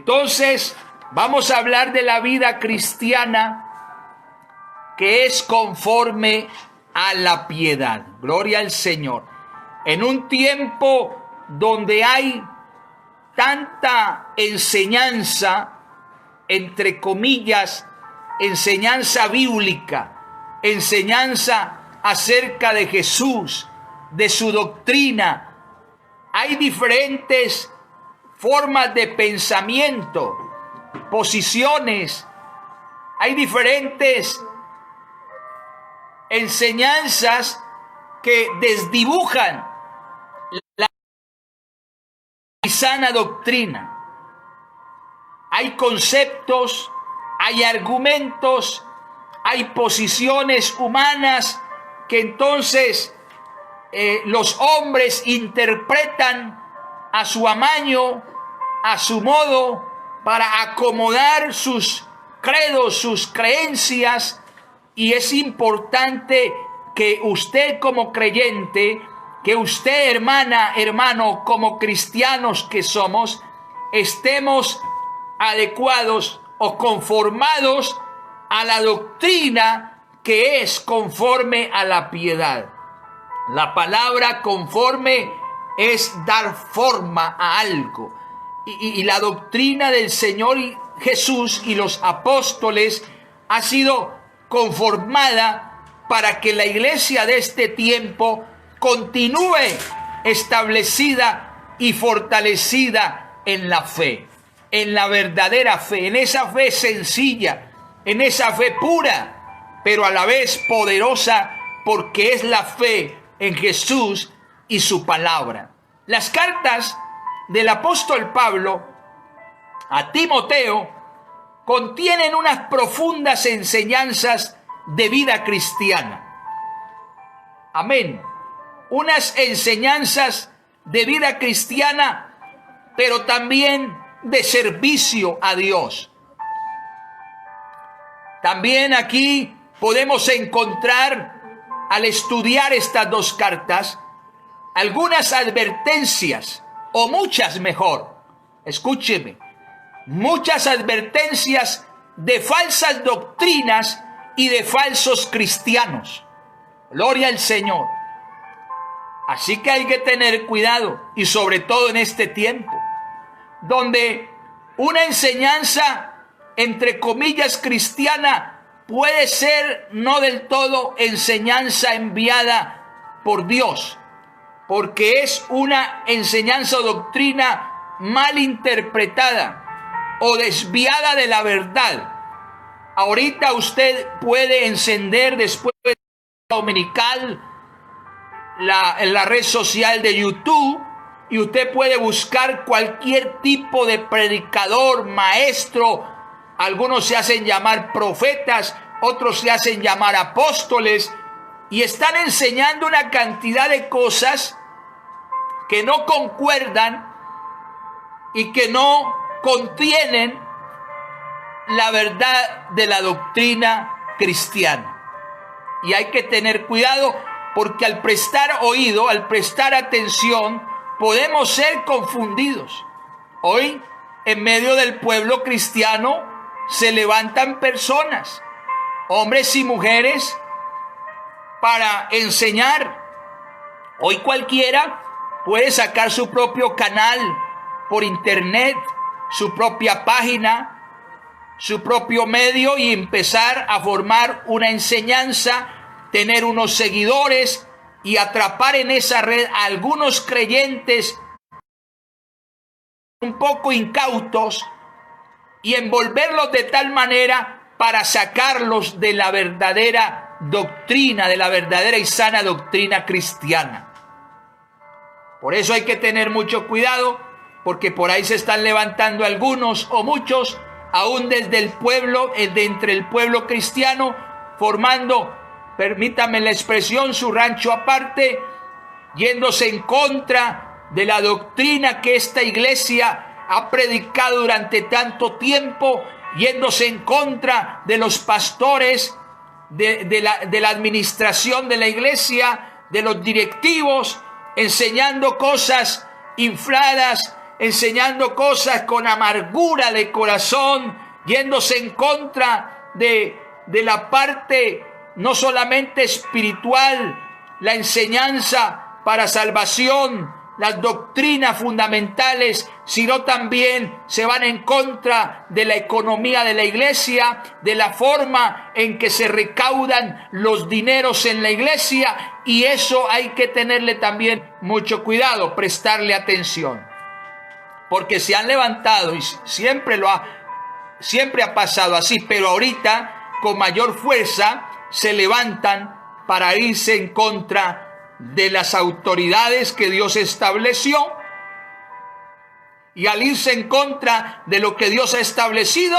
Entonces, vamos a hablar de la vida cristiana que es conforme a la piedad. Gloria al Señor. En un tiempo donde hay tanta enseñanza, entre comillas, enseñanza bíblica, enseñanza acerca de Jesús, de su doctrina, hay diferentes formas de pensamiento, posiciones, hay diferentes enseñanzas que desdibujan la sana doctrina. Hay conceptos, hay argumentos, hay posiciones humanas que entonces los hombres interpretan a su amaño, a su modo, para acomodar sus credos, sus creencias. Y es importante que usted como creyente, que usted hermana, hermano, como cristianos que somos, estemos adecuados o conformados a la doctrina que es conforme a la piedad. La palabra conforme es dar forma a algo. Y la doctrina del Señor Jesús y los apóstoles ha sido conformada para que la iglesia de este tiempo continúe establecida y fortalecida en la fe, en la verdadera fe, en esa fe sencilla, en esa fe pura, pero a la vez poderosa, porque es la fe en Jesús y su palabra. Las cartas del apóstol Pablo a Timoteo contienen unas profundas enseñanzas de vida cristiana. Amén. Unas enseñanzas de vida cristiana, pero también de servicio a Dios. También aquí podemos encontrar, al estudiar estas dos cartas, algunas advertencias, o muchas mejor, escúcheme, muchas advertencias de falsas doctrinas y de falsos cristianos. Gloria al Señor. Así que hay que tener cuidado, y sobre todo en este tiempo, donde una enseñanza, entre comillas, cristiana, puede ser no del todo enseñanza enviada por Dios, porque es una enseñanza o doctrina mal interpretada o desviada de la verdad. Ahorita usted puede encender después de la dominical en la red social de YouTube, y usted puede buscar cualquier tipo de predicador, maestro. Algunos se hacen llamar profetas, otros se hacen llamar apóstoles, y están enseñando una cantidad de cosas que no concuerdan y que no contienen la verdad de la doctrina cristiana. Y hay que tener cuidado, porque al prestar oído, al prestar atención, podemos ser confundidos. Hoy, en medio del pueblo cristiano, se levantan personas, hombres y mujeres, para enseñar. Hoy cualquiera puede sacar su propio canal por internet, su propia página, su propio medio, y empezar a formar una enseñanza, tener unos seguidores y atrapar en esa red a algunos creyentes un poco incautos y envolverlos de tal manera para sacarlos de la verdadera doctrina, de la verdadera y sana doctrina cristiana. Por eso hay que tener mucho cuidado, porque por ahí se están levantando algunos o muchos, aún desde el pueblo, de entre el pueblo cristiano, formando, permítame la expresión, su rancho aparte, yéndose en contra de la doctrina que esta iglesia ha predicado durante tanto tiempo, yéndose en contra de los pastores, de la administración de la iglesia, de los directivos, enseñando cosas infladas, enseñando cosas con amargura de corazón, yéndose en contra de la parte no solamente espiritual, la enseñanza para salvación, las doctrinas fundamentales, sino también se van en contra de la economía de la iglesia, de la forma en que se recaudan los dineros en la iglesia, y eso hay que tenerle también mucho cuidado, prestarle atención, porque se han levantado, y siempre ha pasado así, pero ahorita con mayor fuerza se levantan para irse en contra de las autoridades que Dios estableció, y al irse en contra de lo que Dios ha establecido,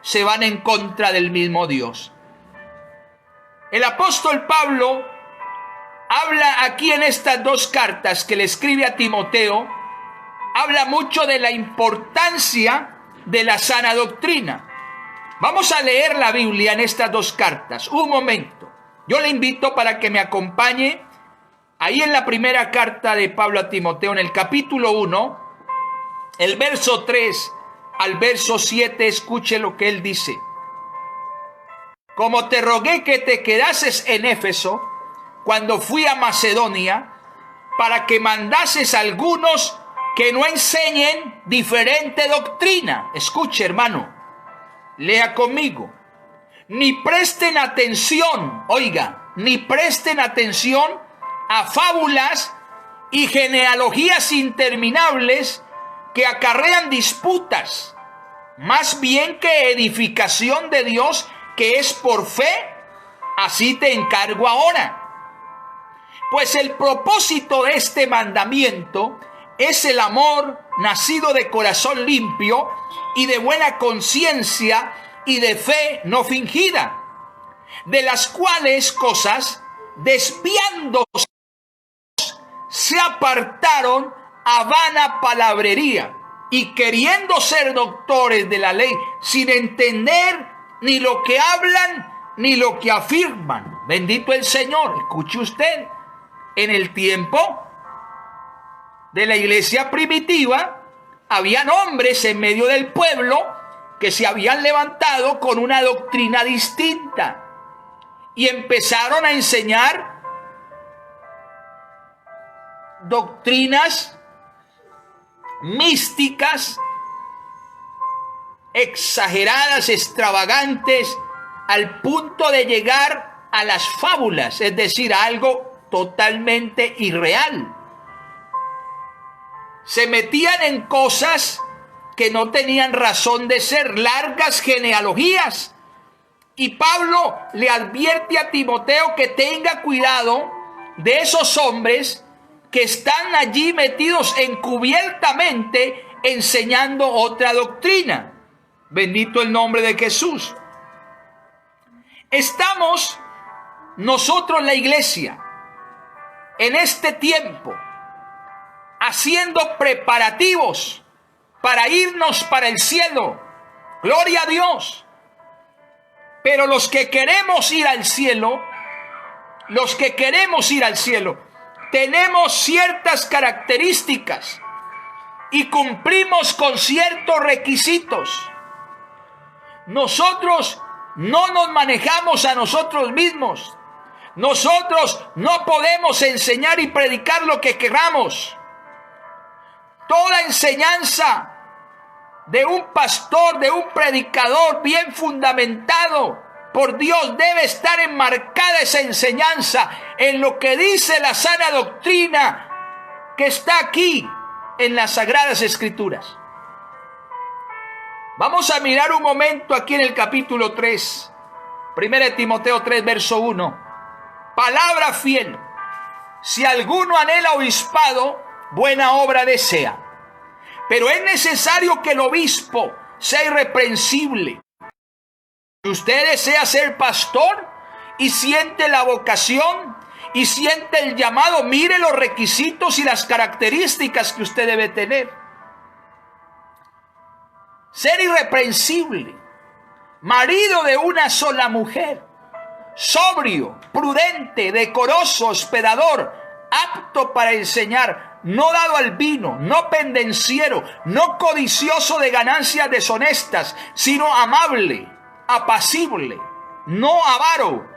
se van en contra del mismo Dios. El apóstol Pablo habla aquí en estas 2 cartas que le escribe a Timoteo, habla mucho de la importancia de la sana doctrina. Vamos a leer la Biblia en estas 2 cartas. Un momento. Yo le invito para que me acompañe ahí en la primera carta de Pablo a Timoteo, en el capítulo 1, el verso 3 al verso 7, escuche lo que él dice. Como te rogué que te quedases en Éfeso cuando fui a Macedonia, para que mandases a algunos que no enseñen diferente doctrina. Escuche, hermano, lea conmigo. Ni presten atención, oiga, ni presten atención a fábulas y genealogías interminables que acarrean disputas, más bien que edificación de Dios que es por fe. Así te encargo ahora. Pues el propósito de este mandamiento es el amor nacido de corazón limpio y de buena conciencia y de fe no fingida, de las cuales cosas, desviándose, se apartaron a vana palabrería y queriendo ser doctores de la ley, sin entender ni lo que hablan ni lo que afirman. Bendito el Señor. Escuche usted, en el tiempo de la iglesia primitiva, habían hombres en medio del pueblo que se habían levantado con una doctrina distinta y empezaron a enseñar doctrinas místicas, exageradas, extravagantes, al punto de llegar a las fábulas, es decir, a algo totalmente irreal. Se metían en cosas que no tenían razón de ser, largas genealogías. Y Pablo le advierte a Timoteo que tenga cuidado de esos hombres que están allí metidos encubiertamente enseñando otra doctrina. Bendito el nombre de Jesús. Estamos nosotros, la iglesia, en este tiempo haciendo preparativos para irnos para el cielo. Gloria a Dios. Pero los que queremos ir al cielo, tenemos ciertas características y cumplimos con ciertos requisitos. Nosotros no nos manejamos a nosotros mismos. Nosotros no podemos enseñar y predicar lo que queramos. Toda enseñanza de un pastor, de un predicador bien fundamentado por Dios, debe estar enmarcada esa enseñanza en lo que dice la sana doctrina que está aquí en las Sagradas Escrituras. Vamos a mirar un momento aquí en el capítulo 3, 1 Timoteo 3, verso 1. Palabra fiel. Si alguno anhela obispado, buena obra desea. Pero es necesario que el obispo sea irreprensible. Si usted desea ser pastor y siente la vocación y siente el llamado, mire los requisitos y las características que usted debe tener. Ser irreprensible, marido de una sola mujer, sobrio, prudente, decoroso, hospedador, apto para enseñar, no dado al vino, no pendenciero, no codicioso de ganancias deshonestas, sino amable, apacible, no avaro,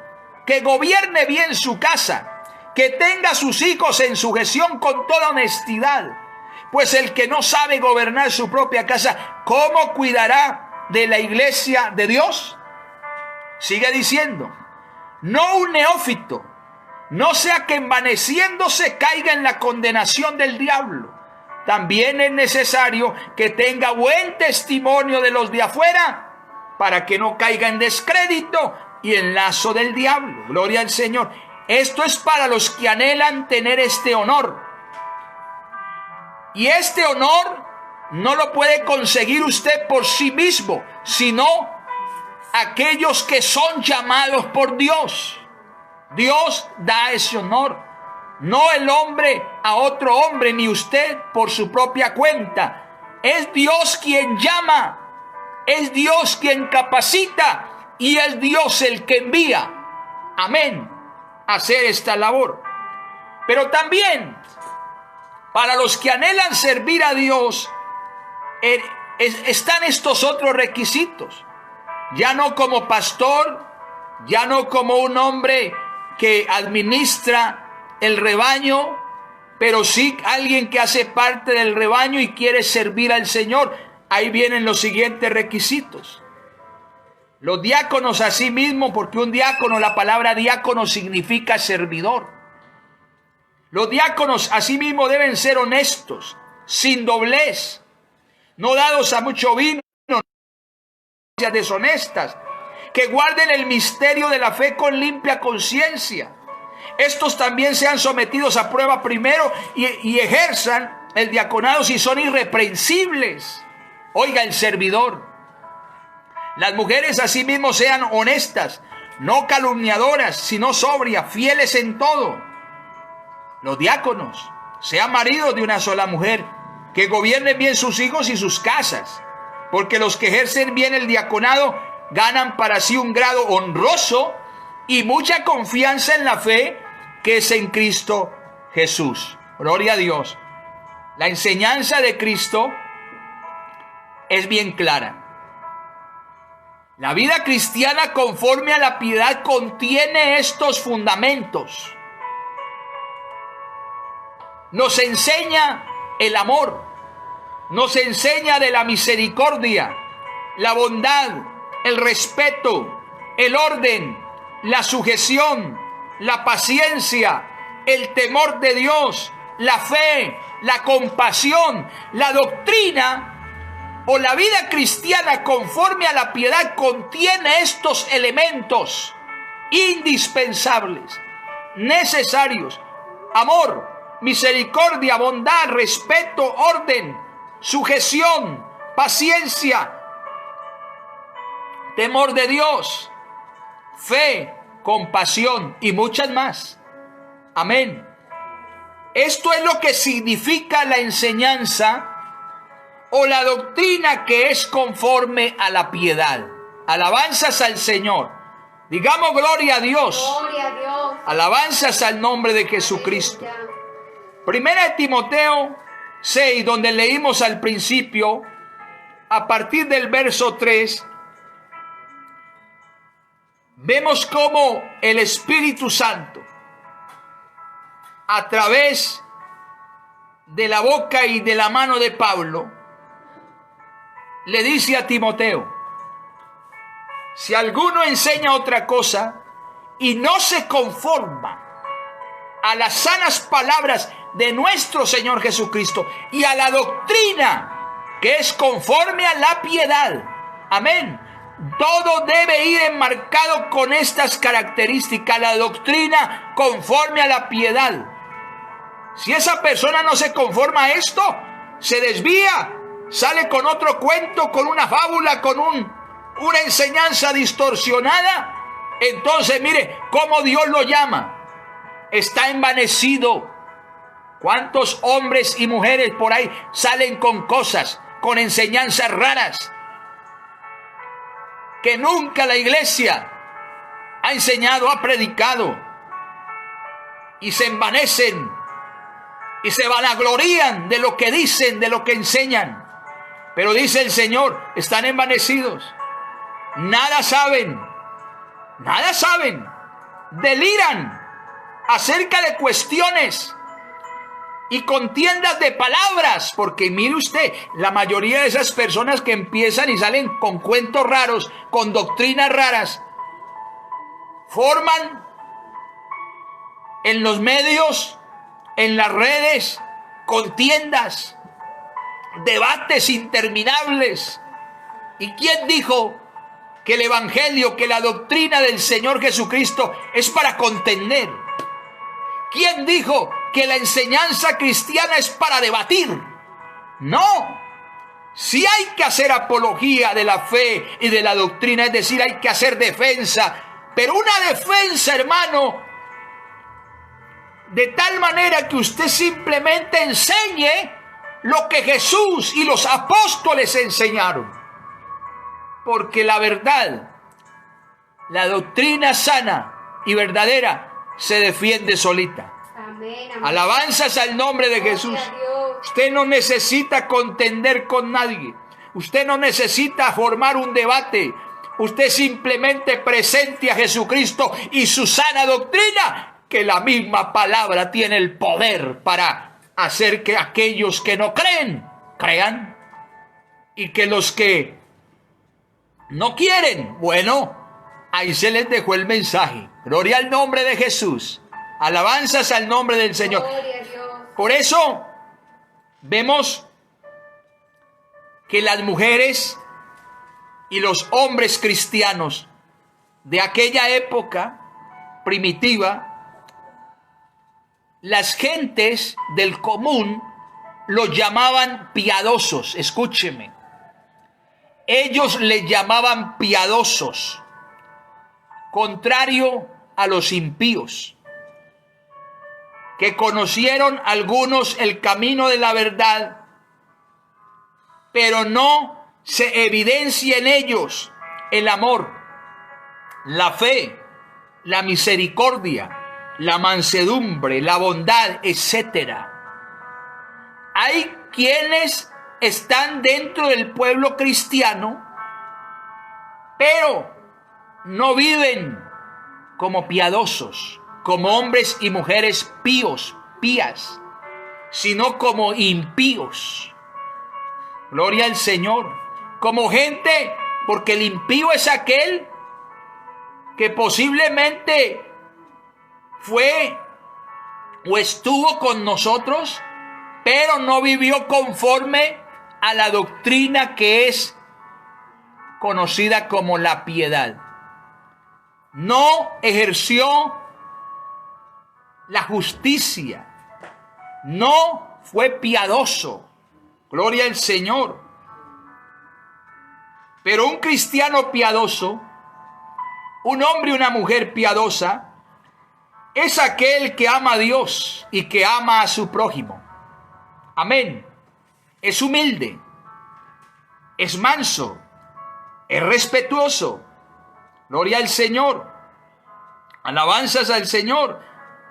que gobierne bien su casa, que tenga a sus hijos en sujeción con toda honestidad. Pues el que no sabe gobernar su propia casa, ¿cómo cuidará de la iglesia de Dios? Sigue diciendo, no un neófito, no sea que envaneciéndose caiga en la condenación del diablo. También es necesario que tenga buen testimonio de los de afuera, para que no caiga en descrédito y en lazo del diablo. Gloria al Señor. Esto es para los que anhelan tener este honor. Y este honor no lo puede conseguir usted por sí mismo, sino aquellos que son llamados por Dios. Dios da ese honor, no el hombre a otro hombre, ni usted por su propia cuenta. Es Dios quien llama, es Dios quien capacita y es Dios el que envía, amén, a hacer esta labor. Pero también para los que anhelan servir a Dios están estos otros requisitos. Ya no como pastor, ya no como un hombre que administra el rebaño, pero sí alguien que hace parte del rebaño y quiere servir al Señor. Ahí vienen los siguientes requisitos. Los diáconos asimismo, porque un diácono, la palabra diácono significa servidor. Los diáconos asimismo deben ser honestos, sin doblez, no dados a mucho vino, deshonestas, que guarden el misterio de la fe con limpia conciencia. Estos también sean sometidos a prueba primero y ejerzan el diaconado si son irreprensibles. Oiga, el servidor. Las mujeres asimismo sean honestas, no calumniadoras, sino sobrias, fieles en todo. Los diáconos sean maridos de una sola mujer, que gobiernen bien sus hijos y sus casas, porque los que ejercen bien el diaconado ganan para sí un grado honroso y mucha confianza en la fe que es en Cristo Jesús. Gloria a Dios. La enseñanza de Cristo es bien clara. La vida cristiana conforme a la piedad contiene estos fundamentos. Nos enseña el amor, nos enseña de la misericordia, la bondad, el respeto, el orden, la sujeción, la paciencia, el temor de Dios, la fe, la compasión. La doctrina o la vida cristiana conforme a la piedad contiene estos elementos indispensables, necesarios: amor, misericordia, bondad, respeto, orden, sujeción, paciencia, temor de Dios, fe, compasión y muchas más. Amén. Esto es lo que significa la enseñanza o la doctrina que es conforme a la piedad. Alabanzas al Señor. Digamos gloria a Dios. Gloria a Dios. Alabanzas al nombre de Jesucristo. Primera de Timoteo 6, donde leímos al principio, a partir del verso 3, vemos cómo el Espíritu Santo, a través de la boca y de la mano de Pablo, le dice a Timoteo: si alguno enseña otra cosa y no se conforma a las sanas palabras de nuestro Señor Jesucristo y a la doctrina que es conforme a la piedad, amén, todo debe ir enmarcado con estas características: la doctrina conforme a la piedad. Si esa persona no se conforma a esto, se desvía, sale con otro cuento, con una fábula, con una enseñanza distorsionada, entonces mire cómo Dios lo llama: está envanecido. ¿Cuántos hombres y mujeres por ahí salen con cosas, con enseñanzas raras, que nunca la iglesia ha enseñado, ha predicado, y se envanecen y se vanaglorían de lo que dicen, de lo que enseñan. Pero dice el Señor, están envanecidos. Nada saben, deliran acerca de cuestiones y contiendas de palabras, porque mire usted, la mayoría de esas personas que empiezan y salen con cuentos raros, con doctrinas raras, forman en los medios, en las redes, contiendas, debates interminables. ¿Y quién dijo que el evangelio, que la doctrina del Señor Jesucristo es para contender? ¿Quién dijo que la enseñanza cristiana es para debatir? No. Sí hay que hacer apología de la fe y de la doctrina, es decir, hay que hacer defensa, pero una defensa, hermano, de tal manera que usted simplemente enseñe lo que Jesús y los apóstoles enseñaron. Porque la verdad, la doctrina sana y verdadera se defiende solita. Amén, amén. Alabanzas al nombre de Jesús. Usted no necesita contender con nadie. Usted no necesita formar un debate. Usted simplemente presente a Jesucristo y su sana doctrina, que la misma palabra tiene el poder para hacer que aquellos que no creen, crean. Y que los que no quieren, bueno, ahí se les dejó el mensaje. Gloria al nombre de Jesús. Alabanzas al nombre del Señor. Gloria a Dios. Por eso vemos que las mujeres y los hombres cristianos de aquella época primitiva, las gentes del común los llamaban piadosos. Escúcheme. Ellos les llamaban piadosos, contrario a los impíos, que conocieron algunos el camino de la verdad, pero no se evidencia en ellos el amor, la fe, la misericordia, la mansedumbre, la bondad, etc. Hay quienes están dentro del pueblo cristiano, pero no viven como piadosos, como hombres y mujeres píos, pías, sino como impíos. Gloria al Señor. Como gente, porque el impío es aquel que posiblemente fue o estuvo con nosotros, pero no vivió conforme a la doctrina que es conocida como la piedad. No ejerció la justicia, no fue piadoso. Gloria al Señor. Pero un cristiano piadoso, un hombre y una mujer piadosa, es aquel que ama a Dios y que ama a su prójimo. Amén. Es humilde, es manso, es respetuoso. Gloria al Señor. Alabanzas al Señor.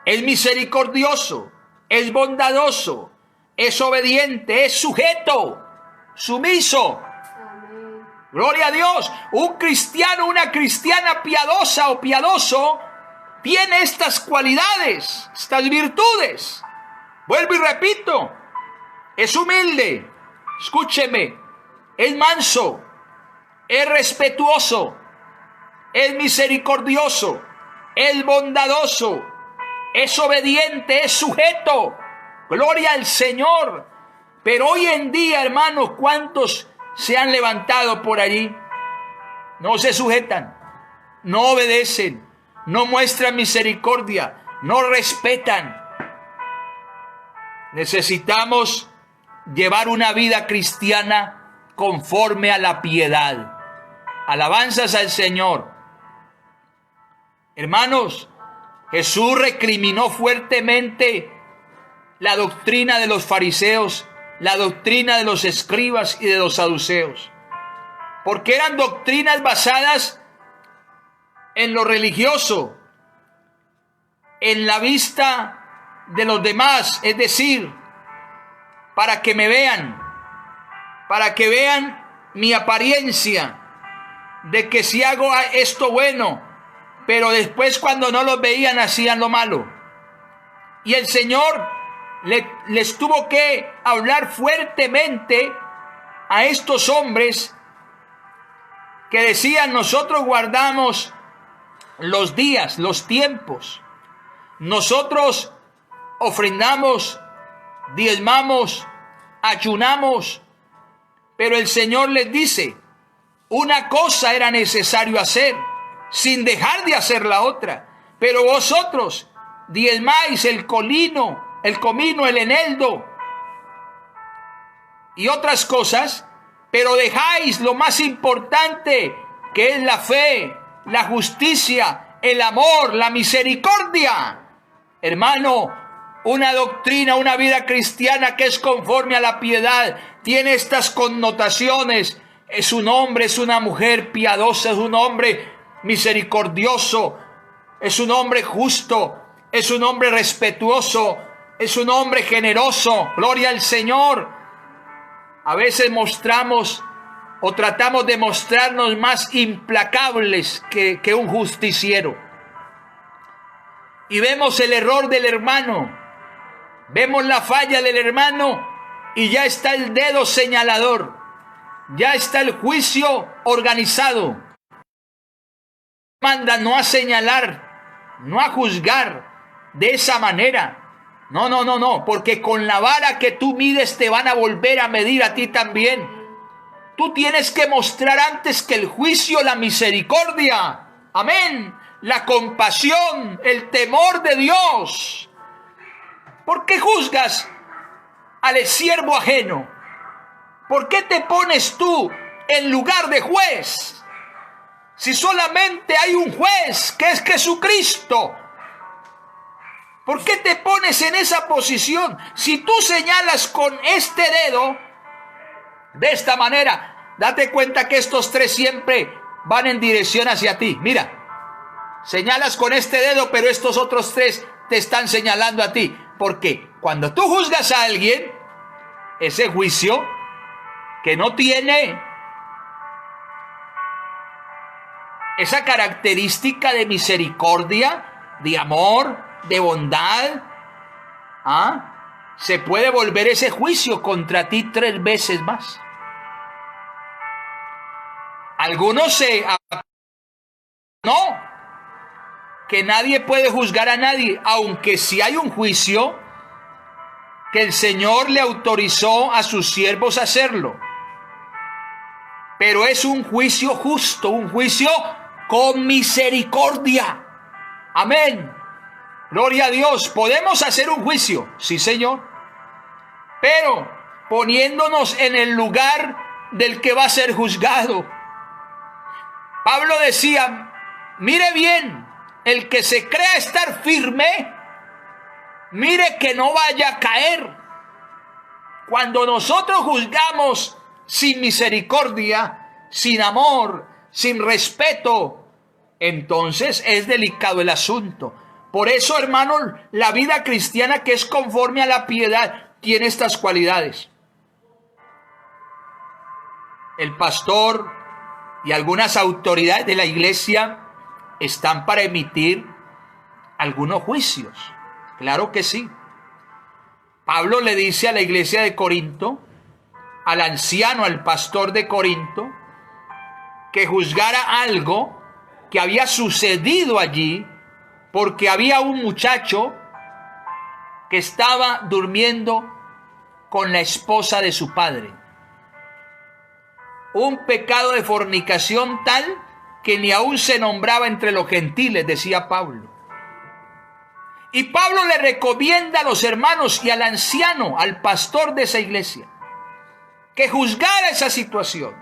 Es misericordioso, es bondadoso, es obediente, es sujeto, sumiso. Amén. Gloria a Dios. Un cristiano, una cristiana piadosa o piadoso tiene estas cualidades, estas virtudes. Vuelvo y repito. Es humilde, escúcheme, es manso, es respetuoso, es misericordioso, es bondadoso, es obediente, es sujeto. Gloria al Señor. Pero hoy en día, hermanos, ¿cuántos se han levantado por allí? No se sujetan, no obedecen, no muestran misericordia, no respetan. Necesitamos llevar una vida cristiana conforme a la piedad. Alabanzas al Señor. Hermanos, Jesús recriminó fuertemente la doctrina de los fariseos, la doctrina de los escribas y de los saduceos, porque eran doctrinas basadas en lo religioso, en la vista de los demás, es decir, para que me vean, para que vean mi apariencia, de que si hago esto bueno, pero después cuando no los veían hacían lo malo. Y el Señor les tuvo que hablar fuertemente a estos hombres que decían: nosotros guardamos los días, los tiempos, nosotros ofrendamos, diezmamos, ayunamos. Pero el Señor les dice: una cosa era necesario hacer, sin dejar de hacer la otra. Pero vosotros diezmáis el comino, el eneldo y otras cosas, pero dejáis lo más importante, que es la fe, la justicia, el amor, la misericordia. Hermano, una doctrina, una vida cristiana que es conforme a la piedad, tiene estas connotaciones. Es un hombre, es una mujer piadosa, es un hombre misericordioso, es un hombre justo, es un hombre respetuoso, es un hombre generoso. Gloria al Señor. A veces mostramos o tratamos de mostrarnos más implacables que un justiciero. Y vemos el error del hermano, vemos la falla del hermano y ya está el dedo señalador, ya está el juicio organizado. Manda no a señalar, no a juzgar de esa manera. No, porque con la vara que tú mides te van a volver a medir a ti también. Tú tienes que mostrar antes que el juicio la misericordia. Amén. La compasión, el temor de Dios. ¿Por qué juzgas al siervo ajeno? ¿Por qué te pones tú en lugar de juez? Si solamente hay un juez, que es Jesucristo. ¿Por qué te pones en esa posición? Si tú señalas con este dedo, de esta manera, date cuenta que estos tres siempre van en dirección hacia ti. Mira, señalas con este dedo, pero estos otros tres te están señalando a ti. Porque cuando tú juzgas a alguien, ese juicio que no tiene esa característica de misericordia, de amor, de bondad, se puede volver ese juicio contra ti 3 veces más. Algunos no, que nadie puede juzgar a nadie, aunque sí hay un juicio que el Señor le autorizó a sus siervos a hacerlo. Pero es un juicio justo, un juicio con misericordia. Amén. Gloria a Dios. ¿Podemos hacer un juicio? Sí, Señor. Pero poniéndonos en el lugar del que va a ser juzgado. Pablo decía: mire bien, el que se crea estar firme, mire que no vaya a caer. Cuando nosotros juzgamos sin misericordia, sin amor, sin respeto, entonces es delicado el asunto. Por eso, hermanos, la vida cristiana que es conforme a la piedad tiene estas cualidades. El pastor y algunas autoridades de la iglesia están para emitir algunos juicios. Claro que sí. Pablo le dice a la iglesia de Corinto, al anciano, al pastor de Corinto, que juzgara algo que había sucedido allí, porque había un muchacho que estaba durmiendo con la esposa de su padre. Un pecado de fornicación tal que ni aún se nombraba entre los gentiles, decía Pablo. Y Pablo le recomienda a los hermanos y al anciano, al pastor de esa iglesia, que juzgara esa situación.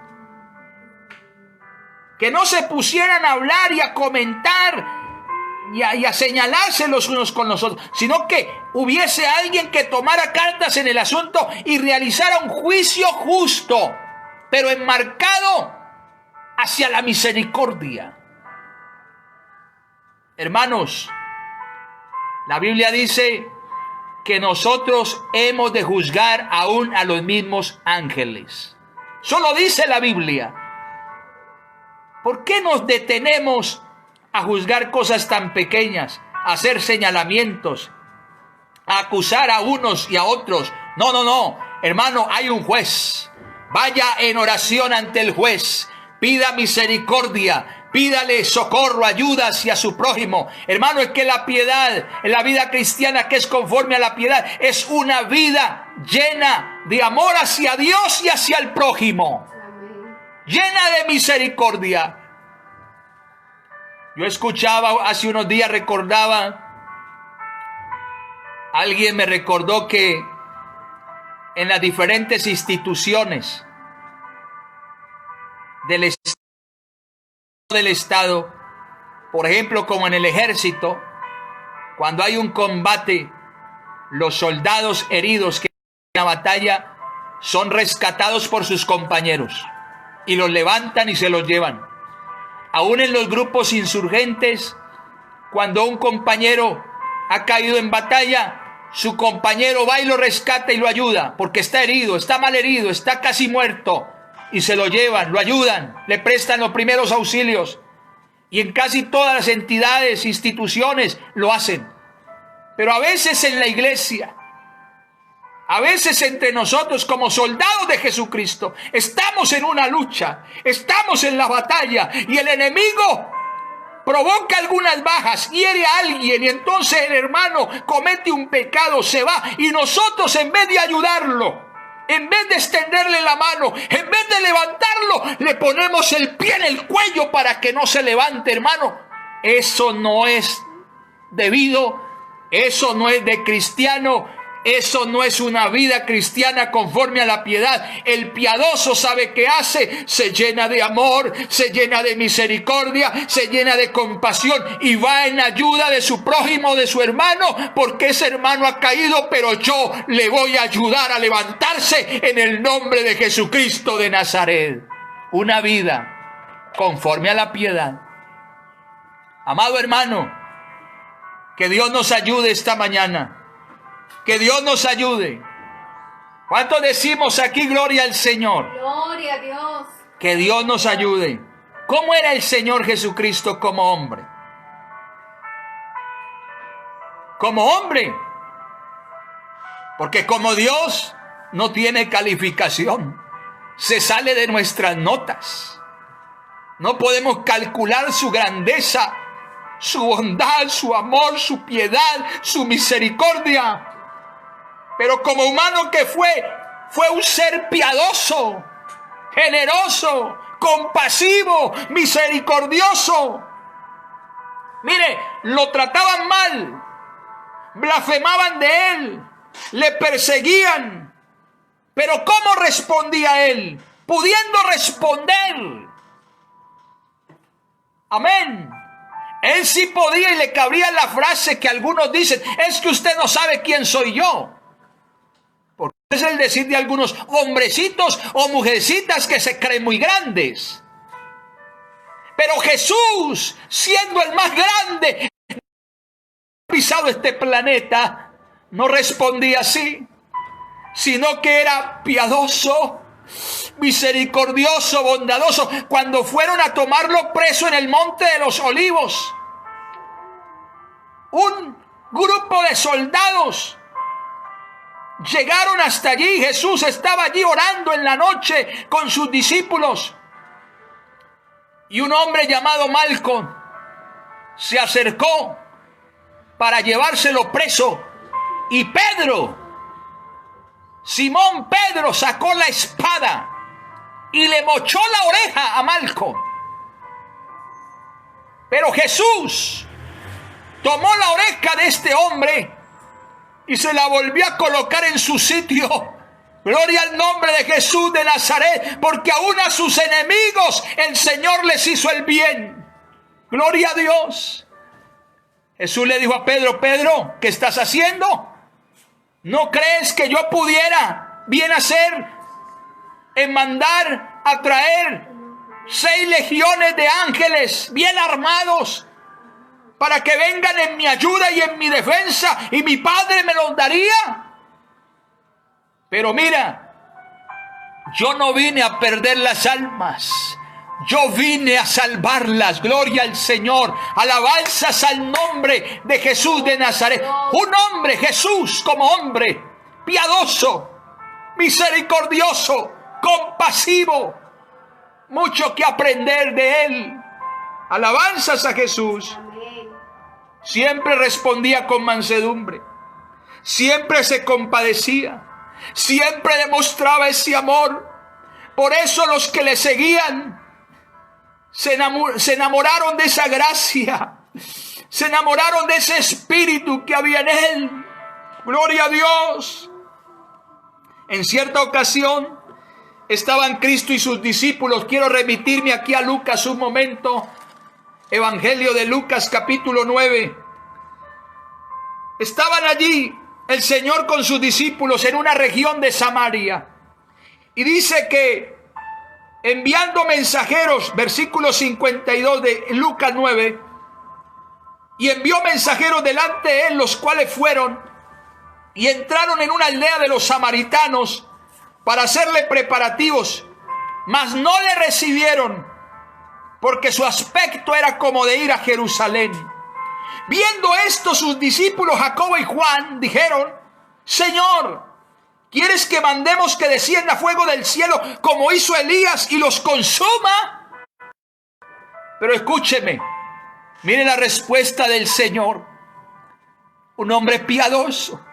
Que no se pusieran a hablar y a comentar y a señalarse los unos con los otros, sino que hubiese alguien que tomara cartas en el asunto y realizara un juicio justo, pero enmarcado hacia la misericordia. Hermanos, la Biblia dice que nosotros hemos de juzgar aún a los mismos ángeles. Eso lo dice la Biblia. ¿Por qué nos detenemos a juzgar cosas tan pequeñas, a hacer señalamientos, a acusar a unos y a otros? No, no, no, hermano, hay un juez. Vaya en oración ante el juez, pida misericordia, pídale socorro, ayuda hacia su prójimo. Hermano, es que la piedad, la vida cristiana que es conforme a la piedad, es una vida llena de amor hacia Dios y hacia el prójimo. Amén. Llena de misericordia. Yo escuchaba hace unos días, alguien me recordó que en las diferentes instituciones del Estado, por ejemplo, como en el ejército, cuando hay un combate, los soldados heridos que en la batalla son rescatados por sus compañeros y los levantan y se los llevan. Aún en los grupos insurgentes, cuando un compañero ha caído en batalla, su compañero va y lo rescata y lo ayuda, porque está herido, está mal herido, está casi muerto, y se lo llevan, lo ayudan, le prestan los primeros auxilios. Y en casi todas las entidades, instituciones lo hacen. Pero a veces en la iglesia, a veces entre nosotros como soldados de Jesucristo, estamos en una lucha, estamos en la batalla y el enemigo provoca algunas bajas, hiere a alguien y entonces el hermano comete un pecado, se va y nosotros en vez de ayudarlo, en vez de extenderle la mano, en vez de levantarlo, le ponemos el pie en el cuello para que no se levante, hermano. Eso no es debido, eso no es de cristiano. Eso no es una vida cristiana conforme a la piedad. El piadoso sabe qué hace, se llena de amor, se llena de misericordia, se llena de compasión y va en ayuda de su prójimo, de su hermano, porque ese hermano ha caído, pero yo le voy a ayudar a levantarse en el nombre de Jesucristo de Nazaret. Una vida conforme a la piedad. Amado hermano, que Dios nos ayude esta mañana. Que Dios nos ayude. ¿Cuántos decimos aquí gloria al Señor? Gloria a Dios. Que Dios nos ayude. ¿Cómo era el Señor Jesucristo como hombre? Como hombre. Porque como Dios no tiene calificación. Se sale de nuestras notas. No podemos calcular su grandeza, su bondad, su amor, su piedad, su misericordia. Pero como humano que fue un ser piadoso, generoso, compasivo, misericordioso. Mire, lo trataban mal, blasfemaban de él, le perseguían. Pero ¿cómo respondía él? Pudiendo responder. Amén. Él sí podía y le cabría la frase que algunos dicen, es que usted no sabe quién soy yo. Porque es el decir de algunos hombrecitos o mujercitas que se creen muy grandes. Pero Jesús, siendo el más grande, pisado este planeta, no respondía así, sino que era piadoso, misericordioso, bondadoso. Cuando fueron a tomarlo preso en el Monte de los Olivos, un grupo de soldados llegaron hasta allí. Jesús estaba allí orando en la noche con sus discípulos. Y un hombre llamado Malco se acercó para llevárselo preso. Y Pedro, Simón Pedro, sacó la espada y le mochó la oreja a Malco. Pero Jesús tomó la oreja de este hombre y se la volvió a colocar en su sitio. Gloria al nombre de Jesús de Nazaret, porque aún a sus enemigos el Señor les hizo el bien. Gloria a Dios. Jesús le dijo a Pedro, Pedro, ¿qué estás haciendo? ¿No crees que yo pudiera bien hacer en mandar a traer 6 legiones de ángeles bien armados para que vengan en mi ayuda y en mi defensa, y mi Padre me los daría. Pero mira, yo no vine a perder las almas, yo vine a salvarlas. Gloria al Señor, alabanzas al nombre de Jesús de Nazaret. Un hombre, Jesús, como hombre, piadoso, misericordioso, compasivo, mucho que aprender de él. Alabanzas a Jesús. Amén. Siempre respondía con mansedumbre, siempre se compadecía, siempre demostraba ese amor. Por eso los que le seguían se enamoraron de esa gracia, se enamoraron de ese espíritu que había en él. Gloria a Dios. En cierta ocasión estaban Cristo y sus discípulos. Quiero remitirme aquí a Lucas un momento. Evangelio de Lucas, capítulo 9. Estaban allí el Señor con sus discípulos en una región de Samaria. Y dice que enviando mensajeros, versículo 52 de Lucas 9, y envió mensajeros delante de él, los cuales fueron y entraron en una aldea de los samaritanos para hacerle preparativos, mas no le recibieron, porque su aspecto era como de ir a Jerusalén. Viendo esto, sus discípulos Jacobo y Juan dijeron: Señor, ¿quieres que mandemos que descienda fuego del cielo como hizo Elías y los consuma? Pero escúcheme, mire la respuesta del Señor. Un hombre piadoso.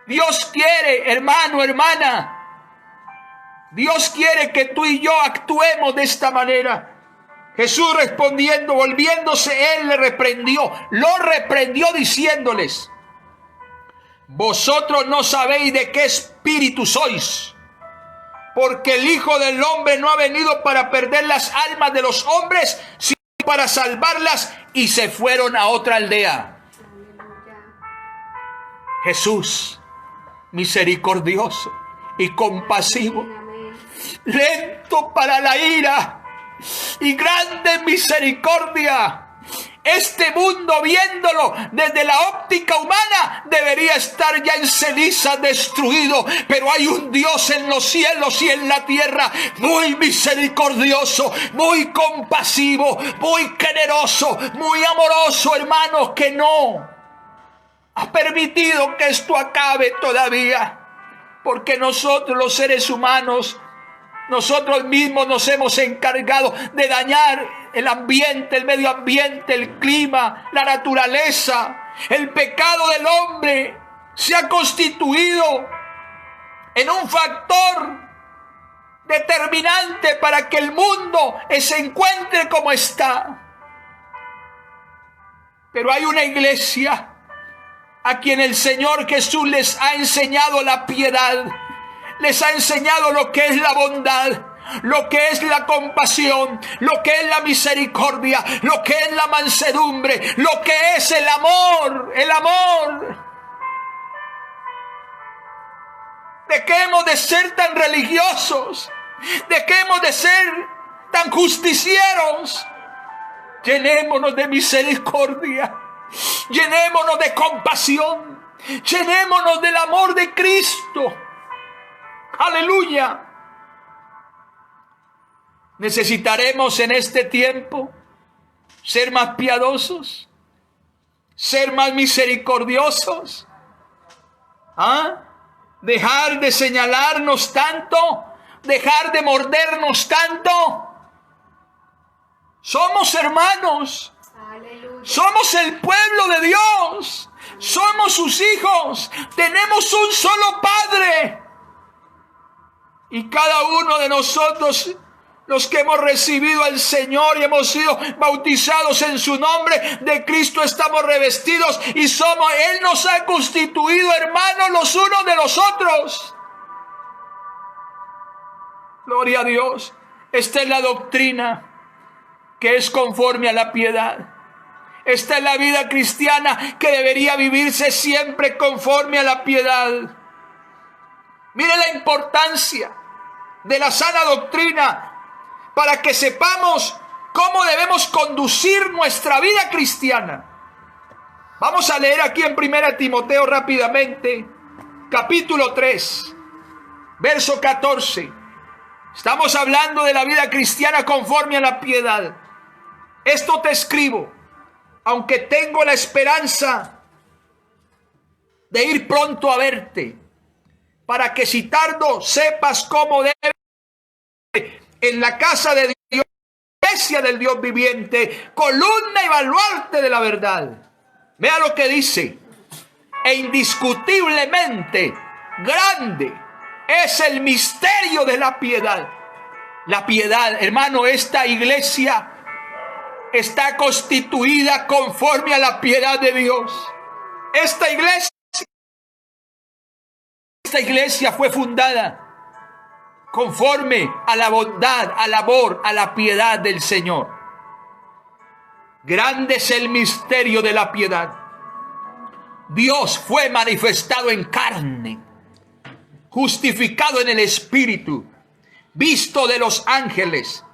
Dios quiere, hermano, hermana, Dios quiere que tú y yo actuemos de esta manera. Jesús respondiendo, volviéndose, él lo reprendió diciéndoles: vosotros no sabéis de qué espíritu sois, porque el Hijo del Hombre no ha venido para perder las almas de los hombres, sino para salvarlas. Y se fueron a otra aldea. Aleluya. Jesús, misericordioso y compasivo, Amén. lento para la ira y grande en misericordia. Este mundo, viéndolo desde la óptica humana, debería estar ya en ceniza, destruido. Pero hay un Dios en los cielos y en la tierra, muy misericordioso, muy compasivo, muy generoso, muy amoroso, hermanos, que no ha permitido que esto acabe todavía. Porque nosotros, los seres humanos, nosotros mismos nos hemos encargado de dañar el ambiente, el medio ambiente, el clima, la naturaleza. El pecado del hombre se ha constituido en un factor determinante para que el mundo se encuentre como está. Pero hay una iglesia a quien el Señor Jesús les ha enseñado la piedad. Les ha enseñado lo que es la bondad, lo que es la compasión, lo que es la misericordia, lo que es la mansedumbre, lo que es el amor, el amor. Dejemos de ser tan religiosos, dejemos de ser tan justicieros. Llenémonos de misericordia, llenémonos de compasión, llenémonos del amor de Cristo. Aleluya. Necesitaremos en este tiempo ser más piadosos, ser más misericordiosos, dejar de señalarnos tanto, dejar de mordernos tanto. Somos hermanos, Aleluya. somos el pueblo de Dios, somos sus hijos, tenemos un solo Padre. Y cada uno de nosotros, los que hemos recibido al Señor y hemos sido bautizados en su nombre, de Cristo estamos revestidos y somos, Él nos ha constituido hermanos los unos de los otros. Gloria a Dios. Esta es la doctrina que es conforme a la piedad. Esta es la vida cristiana que debería vivirse siempre conforme a la piedad. Mire la importancia de la sana doctrina para que sepamos cómo debemos conducir nuestra vida cristiana. Vamos a leer aquí en 1 Timoteo rápidamente, capítulo 3, verso 14. Estamos hablando de la vida cristiana conforme a la piedad. Esto te escribo, aunque tengo la esperanza de ir pronto a verte, para que si tardo sepas cómo debe en la casa de Dios, iglesia del Dios viviente, columna y baluarte de la verdad. Vea lo que dice: e indiscutiblemente grande es el misterio de la piedad. La piedad, hermano, esta iglesia está constituida conforme a la piedad de Dios. Esta iglesia fue fundada conforme a la bondad, al amor, a la piedad del Señor. Grande es el misterio de la piedad. Dios fue manifestado en carne, justificado en el Espíritu, visto de los ángeles,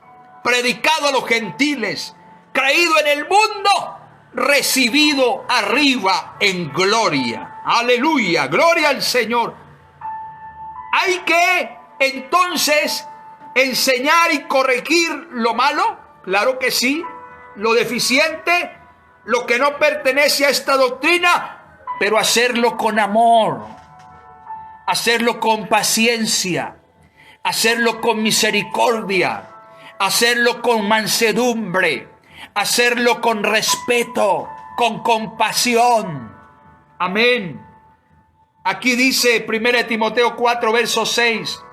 predicado a los gentiles, creído en el mundo, recibido arriba en gloria. Aleluya, gloria al Señor. Hay que entonces enseñar y corregir lo malo, claro que sí, lo deficiente, lo que no pertenece a esta doctrina, pero hacerlo con amor, hacerlo con paciencia, hacerlo con misericordia, hacerlo con mansedumbre, hacerlo con respeto, con compasión. Amén. Aquí dice 1 Timoteo 4, verso 6.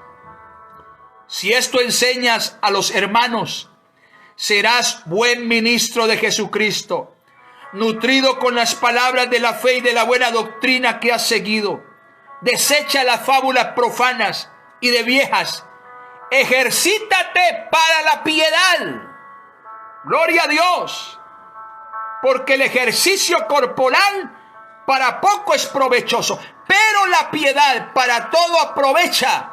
Si esto enseñas a los hermanos, serás buen ministro de Jesucristo, nutrido con las palabras de la fe y de la buena doctrina que has seguido. Desecha las fábulas profanas y de viejas. Ejercítate para la piedad. Gloria a Dios. Porque el ejercicio corporal para poco es provechoso, pero la piedad para todo aprovecha,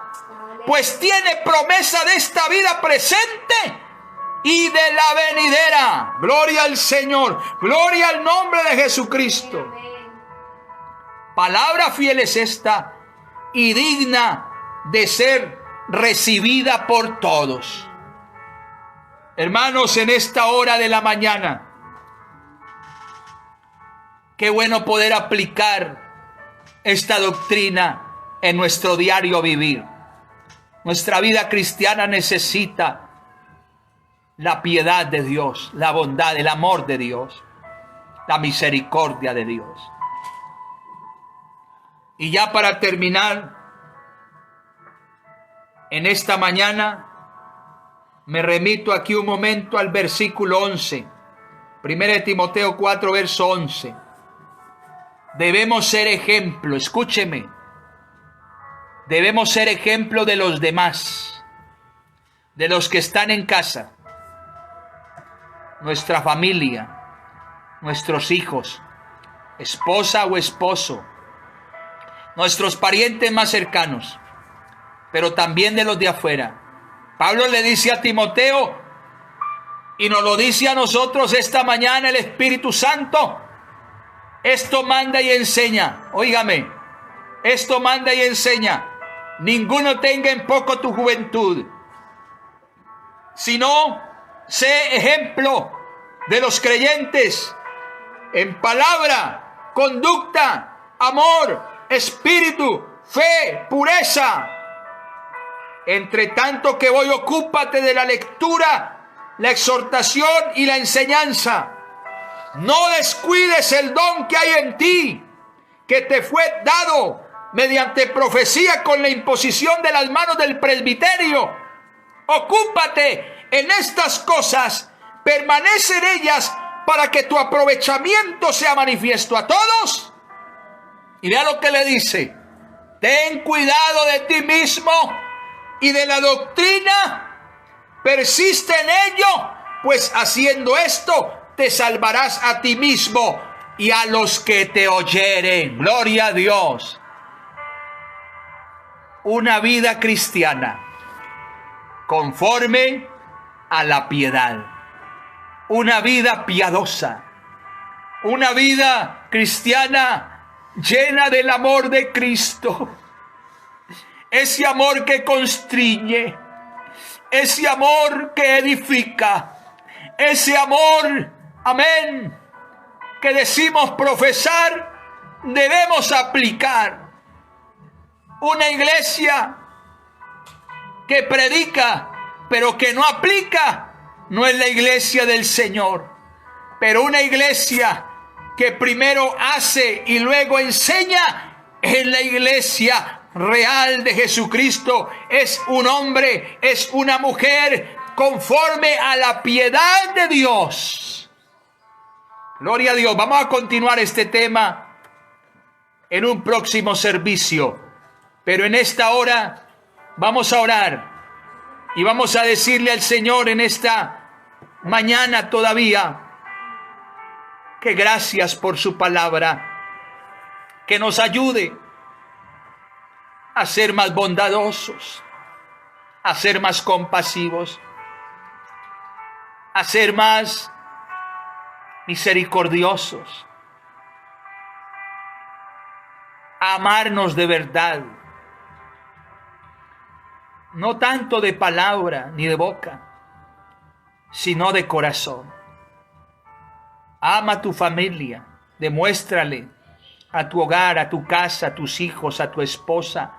pues tiene promesa de esta vida presente y de la venidera. Gloria al Señor, gloria al nombre de Jesucristo. Palabra fiel es esta y digna de ser recibida por todos. Hermanos, en esta hora de la mañana, qué bueno poder aplicar esta doctrina en nuestro diario vivir. Nuestra vida cristiana necesita la piedad de Dios, la bondad, el amor de Dios, la misericordia de Dios. Y ya para terminar, en esta mañana me remito aquí un momento al versículo 11. 1 Timoteo 4, verso 11. Debemos ser ejemplo, escúcheme. Debemos ser ejemplo de los demás, de los que están en casa, nuestra familia, nuestros hijos, esposa o esposo, nuestros parientes más cercanos, pero también de los de afuera. Pablo le dice a Timoteo, y nos lo dice a nosotros esta mañana el Espíritu Santo, esto manda y enseña. Óigame, esto manda y enseña. Ninguno tenga en poco tu juventud, sino sé ejemplo de los creyentes en palabra, conducta, amor, espíritu, fe, pureza. Entre tanto que voy, ocúpate de la lectura, la exhortación y la enseñanza. No descuides el don que hay en ti, que te fue dado mediante profecía con la imposición de las manos del presbiterio. Ocúpate en estas cosas, permanece en ellas para que tu aprovechamiento sea manifiesto a todos. Y vea lo que le dice: ten cuidado de ti mismo y de la doctrina, persiste en ello, pues haciendo esto te salvarás a ti mismo y a los que te oyeren. Gloria a Dios. Una vida cristiana conforme a la piedad. una vida piadosa, una vida cristiana llena del amor de Cristo. Ese amor que constriñe, ese amor que edifica, ese amor, amén, que decimos profesar, debemos aplicar. Una iglesia que predica, pero que no aplica, no es la iglesia del Señor. Pero una iglesia que primero hace y luego enseña, es la iglesia real de Jesucristo. Es un hombre, es una mujer conforme a la piedad de Dios. Gloria a Dios. Vamos a continuar este tema en un próximo servicio. Pero en esta hora vamos a orar y vamos a decirle al Señor en esta mañana todavía que gracias por su palabra, que nos ayude a ser más bondadosos, a ser más compasivos, a ser más misericordiosos, a amarnos de verdad. No tanto de palabra ni de boca, sino de corazón. Ama a tu familia, demuéstrale a tu hogar, a tu casa, a tus hijos, a tu esposa,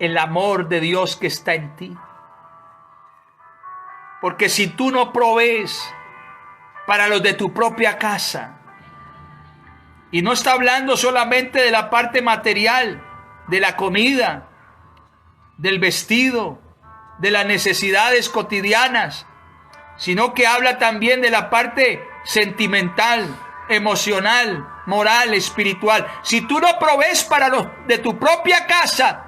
el amor de Dios que está en ti. Porque si tú no provees para los de tu propia casa, y no está hablando solamente de la parte material, de la comida, del vestido, de las necesidades cotidianas, sino que habla también de la parte sentimental, emocional, moral, espiritual. Si tú no provees para los de tu propia casa,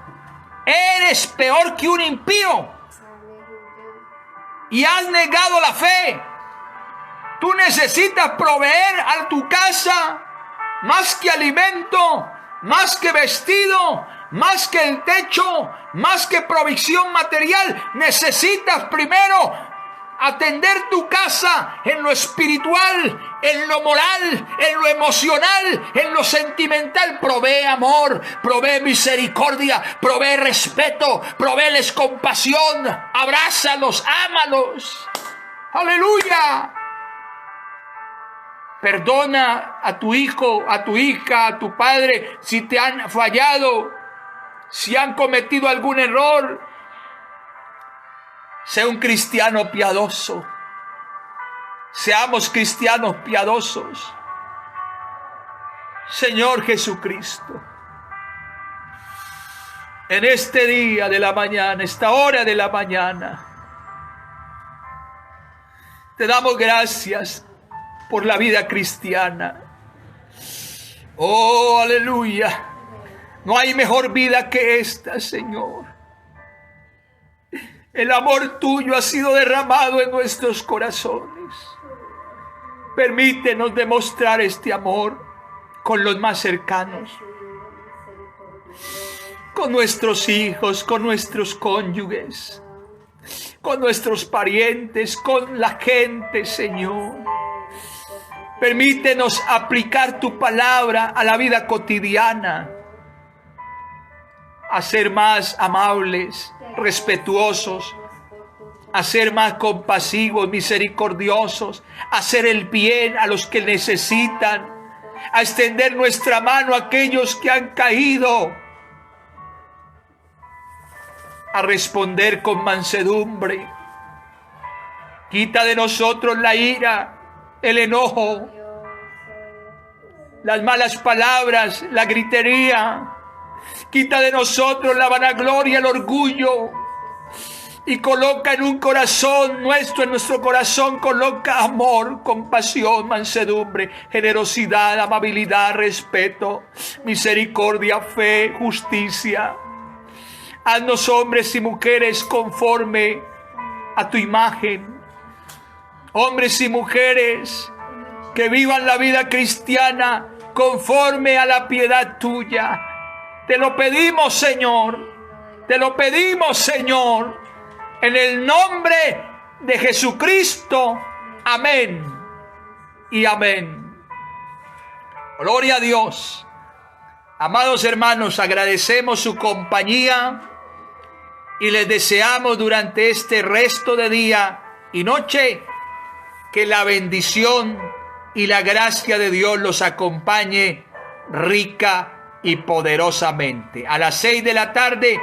eres peor que un impío y has negado la fe. Tú necesitas proveer a tu casa más que alimento, más que vestido, más que el techo, más que provisión material. Necesitas primero atender tu casa en lo espiritual, en lo moral, en lo emocional, en lo sentimental. Provee amor, provee misericordia, provee respeto, provéeles compasión, abrázalos, ámalos. ¡Aleluya! Perdona a tu hijo, a tu hija, a tu padre si te han fallado, si han cometido algún error. Sé un cristiano piadoso. Seamos cristianos piadosos. Señor Jesucristo, en este día de la mañana, esta hora de la mañana, te damos gracias por la vida cristiana. Oh, aleluya. No hay mejor vida que esta, Señor. El amor tuyo ha sido derramado en nuestros corazones. Permítenos demostrar este amor con los más cercanos, con nuestros hijos, con nuestros cónyuges, con nuestros parientes, con la gente, Señor. Permítenos aplicar tu palabra a la vida cotidiana, a ser más amables, respetuosos, a ser más compasivos, misericordiosos, a hacer el bien a los que necesitan, a extender nuestra mano a aquellos que han caído, a responder con mansedumbre. Quita de nosotros la ira, el enojo, las malas palabras, la gritería. Quita de nosotros la vanagloria, el orgullo, y coloca en un corazón nuestro, en nuestro corazón coloca amor, compasión, mansedumbre, generosidad, amabilidad, respeto, misericordia, fe, justicia. Haznos hombres y mujeres conforme a tu imagen. Hombres y mujeres que vivan la vida cristiana conforme a la piedad tuya. Te lo pedimos, Señor. Te lo pedimos, Señor. En el nombre de Jesucristo. Amén. y amén. Gloria a Dios. Amados hermanos, agradecemos su compañía y les deseamos durante este resto de día y noche que la bendición y la gracia de Dios los acompañe rica y poderosamente. A las 6 de la tarde